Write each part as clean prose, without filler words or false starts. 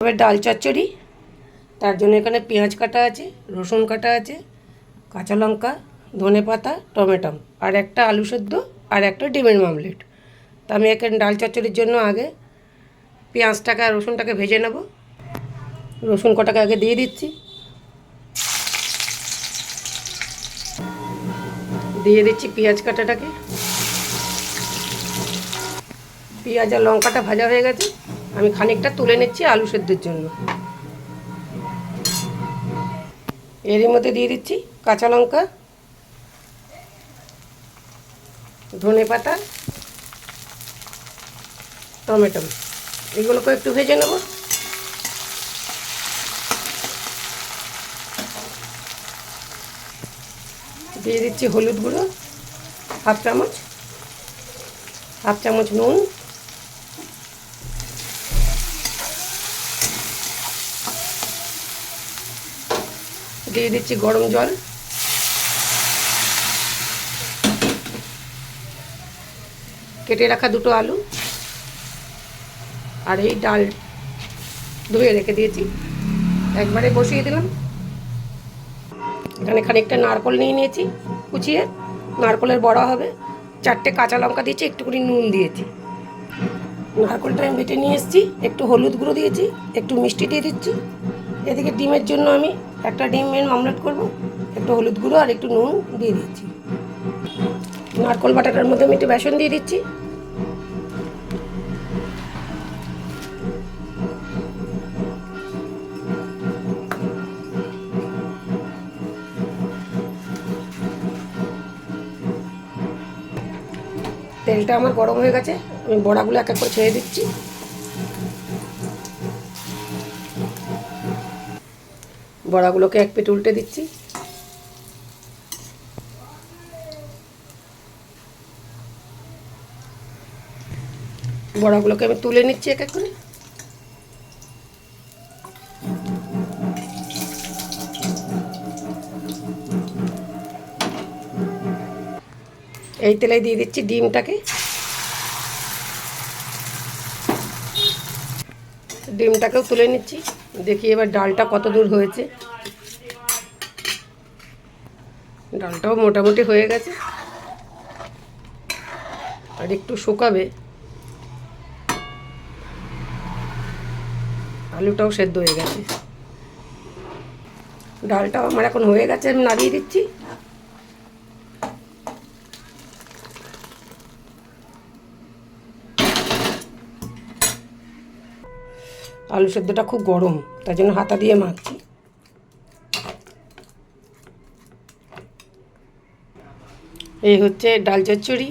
এবার ডাল চচ্চড়ি, তার জন্য এখানে পেঁয়াজ কাটা আছে, রসুন কাটা আছে, কাঁচা লঙ্কা, ধনেপাতা, টমেটো আর একটা আলু সেদ্ধ আর একটা ডিমের মামলেট। তো আমি এখানে ডাল চচ্চড়ির জন্য আগে পেঁয়াজটাকে আর রসুনটাকে ভেজে নেব। রসুন কটাকে আগে দিয়ে দিচ্ছি, দিয়ে দিচ্ছি পেঁয়াজ কাটাটাকে। পেঁয়াজ আর লঙ্কাটা ভাজা হয়ে গেছে, আমি খানিকটা তুলে নিচ্ছি আলু সেদ্ধের জন্য। এরই মধ্যে দিয়ে দিচ্ছি কাঁচা লঙ্কা, ধনেপাতা, টমেটো, এগুলোকে একটু ভেজে নেব। দিয়ে দিচ্ছি হলুদ গুঁড়ো হাফ চামচ নুন, দিয়ে দিচ্ছি গরম জল, কেটে রাখা দুটো আলু আর এই ডাল ধুয়ে রেখে দিয়েছি, একবারে বসিয়ে দিলাম। এখানে খানিকটা নারকেল নিয়ে নিয়েছি কুচিয়ে, নারকেলের বড়া হবে। 4টে কাঁচা লঙ্কা দিয়েছি, একটুখানি নুন দিয়েছি। নারকেলটা আমি বেটে নিয়ে এসেছি, একটু হলুদ গুঁড়ো দিয়েছি, একটু মিষ্টি দিয়ে দিচ্ছি। এদিকে ডিমের জন্য আমি একটা ডিমের অমলেট করব, একটু হলুদ গুঁড়ো আর একটু নুন দিয়ে দিচ্ছি। নারকেল বাটাটার মধ্যে আমি একটু বেসন দিয়ে দিচ্ছি। তেলটা আমার গরম হয়ে গেছে, আমি বড়াগুলো এক এক করে ছেড়ে দিচ্ছি। বড়াগুলোকে এক পিঠ উল্টে দিচ্ছি। বড়াগুলোকে আমি তুলে নিচ্ছি এক এক করে। এই তেলে দিয়ে দিচ্ছি ডিমটাকে। ডিমটাকেও তুলে নিচ্ছি। দেখি এবার ডালটা কত দূর হয়েছে। ডালটাও মোটামুটি হয়ে গেছে, আর একটু শুকাবে। আলুটাও সেদ্ধ হয়ে গেছে। ডালটাও আমার এখন হয়ে গেছে, আমি নাড়িয়ে দিচ্ছি। আলু সেদ্ধটা খুব গরম, তার জন্য হাতা দিয়ে মাখছি। এই হচ্ছে ডাল চচ্চড়ি,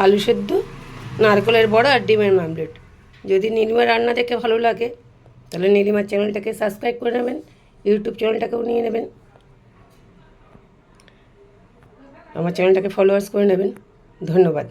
আলু সেদ্ধ, নারকেলের বড়া আর ডিমের মামলেট। যদি নীলিমার রান্না দেখে ভালো লাগে তাহলে নীলিমার চ্যানেলটাকে সাবস্ক্রাইব করে নেবেন, ইউটিউব চ্যানেলটাকেও নিয়ে নেবেন, আমার চ্যানেলটাকে ফলোয়ার্স করে নেবেন। ধন্যবাদ।